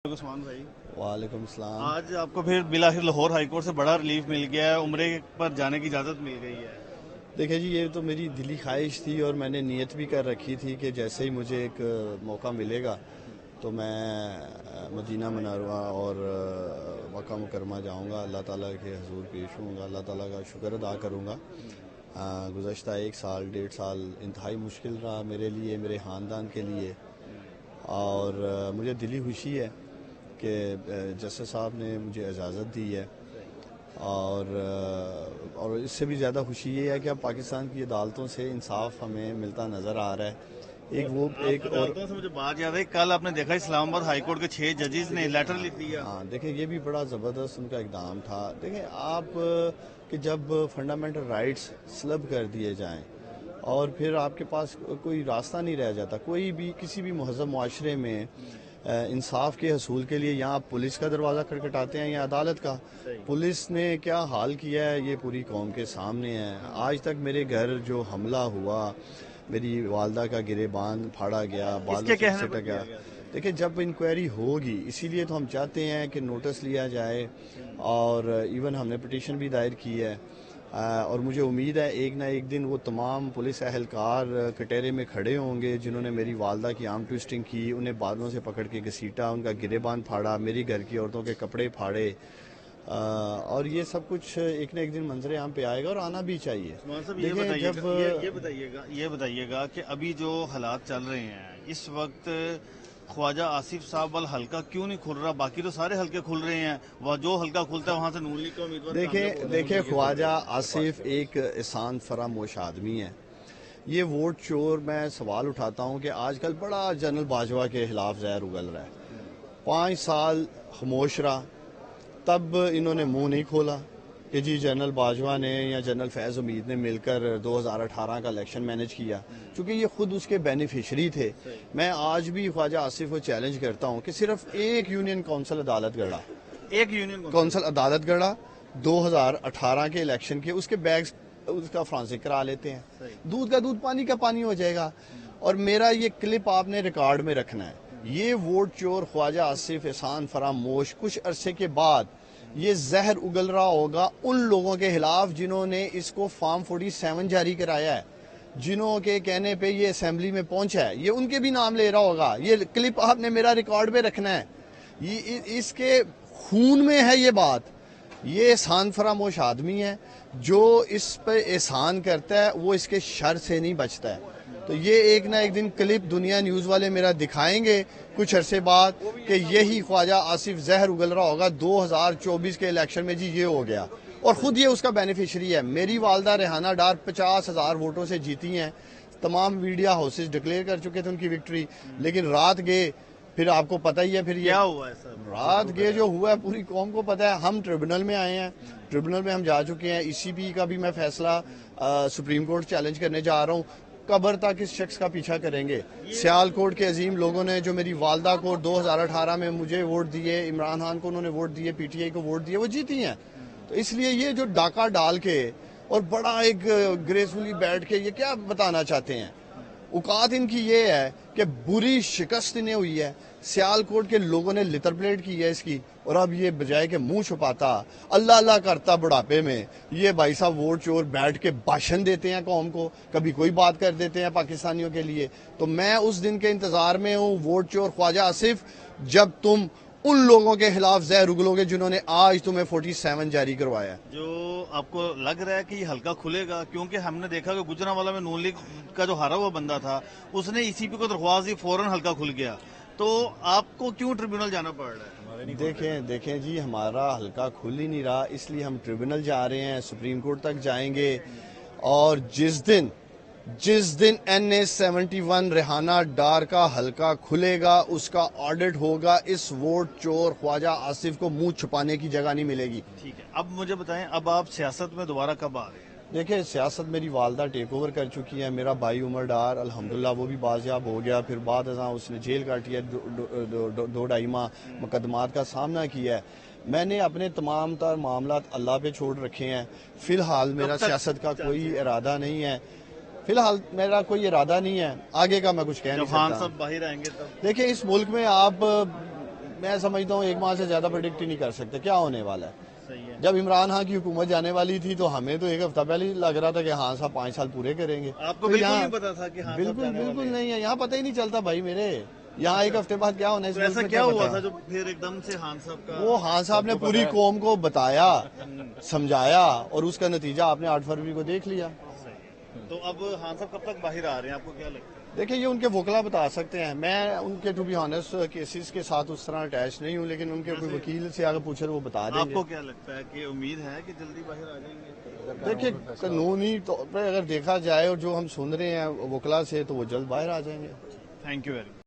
عثمان بھائی، وعلیکم السلام۔ آج آپ کو پھر بالآخر لاہور ہائی کورٹ سے بڑا ریلیف مل گیا ہے، عمرے پر جانے کی اجازت مل گئی ہے۔ دیکھیں جی، یہ تو میری دلی خواہش تھی اور میں نے نیت بھی کر رکھی تھی کہ جیسے ہی مجھے ایک موقع ملے گا تو میں مدینہ منورہ اور مکہ مکرمہ جاؤں گا، اللہ تعالیٰ کے حضور پیش ہوں گا، اللہ تعالیٰ کا شکر ادا کروں گا۔ گزشتہ 1 سال 1.5 سال انتہائی مشکل رہا میرے لیے، میرے خاندان کے لیے، اور مجھے دلی خوشی ہے کہ جسٹس صاحب نے مجھے اجازت دی ہے، اور اس سے بھی زیادہ خوشی یہ ہے کہ اب پاکستان کی عدالتوں سے انصاف ہمیں ملتا نظر آ رہا ہے۔ ایک اور عدالتوں سے مجھے بات یاد ہے، کل آپ نے دیکھا اسلام آباد ہائی کورٹ کے 6 ججز نے لیٹر لکھ دیا۔ ہاں، دیکھیں یہ بھی بڑا زبردست ان کا اقدام تھا۔ دیکھیں آپ کہ جب فنڈامنٹل رائٹس سلب کر دیے جائیں اور پھر آپ کے پاس کوئی راستہ نہیں رہ جاتا، کوئی بھی کسی بھی مہذب معاشرے میں انصاف کے حصول کے لیے یہاں آپ پولیس کا دروازہ کھٹکھٹاتے ہیں یا عدالت کا۔ پولیس نے کیا حال کیا ہے یہ پوری قوم کے سامنے ہے۔ آج تک میرے گھر جو حملہ ہوا، میری والدہ کا گریبان پھاڑا گیا، بالوں سے سٹا گیا۔ دیکھیں جب انکوائری ہوگی، اسی لیے تو ہم چاہتے ہیں کہ نوٹس لیا جائے، اور ایون ہم نے پٹیشن بھی دائر کی ہے، اور مجھے امید ہے ایک نہ ایک دن وہ تمام پولیس اہلکار کٹہرے میں کھڑے ہوں گے جنہوں نے میری والدہ کی آرم ٹوئسٹنگ کی، انہیں بالوں سے پکڑ کے گھسیٹا، ان کا گریبان پھاڑا، میری گھر کی عورتوں کے کپڑے پھاڑے، اور یہ سب کچھ ایک نہ ایک دن منظر عام پہ آئے گا اور آنا بھی چاہیے۔ یہ بتائیے گا کہ ابھی جو حالات چل رہے ہیں اس وقت، خواجہ آصف صاحب والا حلقہ کیوں نہیں کھل رہا؟ باقی تو سارے حلقے کھل رہے ہیں، وہ جو حلقہ کھلتا ہے وہاں سے نون لیگ کا امیدوار۔ دیکھیں خواجہ آصف ایک احسان فراموش آدمی ہے۔ یہ ووٹ چور، میں سوال اٹھاتا ہوں کہ آج کل بڑا جنرل باجوہ کے خلاف زہر اگل رہا ہے۔ 5 سال خاموش رہا، تب انہوں نے منہ نہیں کھولا کہ جی جنرل باجوہ نے یا جنرل فیض امید نے مل کر 2018 کا الیکشن مینج کیا، چونکہ یہ خود اس کے بینیفیشری تھے۔ میں آج بھی خواجہ آصف کو چیلنج کرتا ہوں کہ صرف ایک یونین کونسل عدالت گڑھا، ایک یونین کونسل عدالت گڑھا 2018 کے الیکشن کے، اس کے بیگز اس کا فرانسک کرا لیتے ہیں، دودھ کا دودھ پانی کا پانی ہو جائے گا۔ اور میرا یہ کلپ آپ نے ریکارڈ میں رکھنا ہے، یہ ووٹ چور خواجہ آصف احسان فراموش کچھ عرصے کے بعد یہ زہر اگل رہا ہوگا ان لوگوں کے خلاف جنہوں نے اس کو فارم 47 جاری کرایا ہے، جنہوں کے کہنے پہ یہ اسمبلی میں پہنچا ہے، یہ ان کے بھی نام لے رہا ہوگا۔ یہ کلپ آپ نے میرا ریکارڈ میں رکھنا ہے، اس کے خون میں ہے یہ بات۔ یہ احسان فراموش آدمی ہے، جو اس پہ احسان کرتا ہے وہ اس کے شر سے نہیں بچتا ہے۔ تو یہ ایک نہ ایک دن کلپ دنیا نیوز والے میرا دکھائیں گے کچھ عرصے بعد کہ یہی خواجہ آصف زہر اگل رہا ہوگا 2024 کے الیکشن میں، جی یہ ہو گیا، اور خود یہ اس کا بینیفیشری ہے۔ میری والدہ ریحانہ ڈار 50,000 ووٹوں سے جیتی ہیں، تمام میڈیا ہاؤسز ڈکلیئر کر چکے تھے ان کی وکٹری، لیکن رات گئے، پھر آپ کو پتہ ہی ہے پھر کیا ہوا ہے سر؟ رات گئے جو ہوا ہے پوری قوم کو پتہ ہے۔ ہم ٹریبونل میں آئے ہیں، ٹریبونل میں ہم جا چکے ہیں، ای سی پی کا بھی میں فیصلہ سپریم کورٹ چیلنج کرنے جا رہا ہوں۔ قبر تک اس شخص کا پیچھا کریں گے۔ سیالکوٹ کے عظیم لوگوں نے جو میری والدہ کو 2018 میں مجھے ووٹ دیے، عمران خان کو انہوں نے ووٹ دیے، پی ٹی آئی کو ووٹ دیے، وہ جیتی ہیں۔ تو اس لیے یہ جو ڈاکہ ڈال کے اور بڑا ایک گریسفلی بیٹھ کے یہ کیا بتانا چاہتے ہیں؟ اوقات ان کی یہ ہے کہ بری شکست انہیں ہوئی ہے، سیالکوٹ کے لوگوں نے لتر پلیٹ کی ہے اس کی، اور اب یہ بجائے کہ منہ چھپاتا، اللہ اللہ کرتا بڑھاپے میں، یہ بھائی صاحب ووٹ چور بیٹھ کے بھاشن دیتے ہیں قوم کو، کبھی کوئی بات کر دیتے ہیں پاکستانیوں کے لیے۔ تو میں اس دن کے انتظار میں ہوں ووٹ چور خواجہ آصف، جب تم ان لوگوں کے خلاف زہر اگلو گے جنہوں نے آج تمہیں 47 جاری کروایا ہے۔ جو آپ کو لگ رہا ہے کہ یہ حلقہ کھلے گا، کیونکہ ہم نے دیکھا کہ گجرانوالہ میں نون لیگ کا جو ہارا ہوا بندہ تھا اس نے ای سی پی کو درخواست دی، فوراً حلقہ کھل گیا، تو آپ کو کیوں ٹریبیونل جانا پڑ رہا ہے؟ دیکھیں جی، ہمارا حلقہ کھل ہی نہیں رہا، اس لیے ہم ٹریبونل جا رہے ہیں، سپریم کورٹ تک جائیں گے، اور جس دن این اے 71 ریحانہ ڈار کا حلقہ کھلے گا، اس کا آڈٹ ہوگا، اس ووٹ چور خواجہ آصف کو منہ چھپانے کی جگہ نہیں ملے گی۔ ٹھیک ہے، اب مجھے بتائیں، اب آپ سیاست میں دوبارہ کب آ رہے ہیں؟ دیکھیں سیاست میری والدہ ٹیک اوور کر چکی ہے، میرا بھائی عمر ڈار الحمدللہ وہ بھی بازیاب ہو گیا، پھر بعد ازاں اس نے جیل کاٹی ہے، 2.5 ماہ مقدمات کا سامنا کیا ہے۔ میں نے اپنے تمام تر معاملات اللہ پہ چھوڑ رکھے ہیں۔ فی الحال میرا سیاست کا کوئی ارادہ نہیں ہے، آگے کا میں کچھ کہہ نہیں جب خان سکتا۔ صاحب باہر آئیں گے تب؟ دیکھیں اس ملک میں آپ میں سمجھتا ہوں 1 ماہ سے زیادہ پریڈکٹ ہی نہیں کر سکتے کیا ہونے والا ہے. صحیح ہے. جب عمران خان کی حکومت جانے والی تھی تو ہمیں تو 1 ہفتہ پہلے ہی لگ رہا تھا کہ ہاں صاحب 5 سال پورے کریں گے. آپ کو تو بالکل یہاں نہیں پتا تھا کہ ہاں صاحب بالکل جانے والے بالکل ہیں. نہیں ہے. یہاں پتہ ہی نہیں چلتا بھائی میرے. یہاں 1 ہفتے بعد کیا ہونا ہے اس تو ملک ایسا میں کیا ہوا پتا تھا ہے؟ جو پھر ایک دم سے خان صاحب کا وہ خان صاحب نے پوری قوم کو بتایا سمجھایا اور اس کا نتیجہ آپ نے 8 فروری کو دیکھ لیا. تو اب خان صاحب کب تک باہر آ رہے ہیں آپ کو کیا لگتا ہے؟ دیکھیں یہ ان کے وکلا بتا سکتے ہیں. میں ان کے ٹو بی آنیسٹ کیسز کے ساتھ اس طرح اٹیچ نہیں ہوں لیکن ان کے کوئی وکیل سے اگر پوچھے تو وہ بتا دیں آپ گے. کو کیا لگتا ہے کہ امید ہے کہ جلدی باہر آ جائیں گے؟ دیکھیں قانونی طور پہ اگر دیکھا جائے اور جو ہم سن رہے ہیں وکلا سے تو وہ جلد باہر آ جائیں گے. Thank you very much.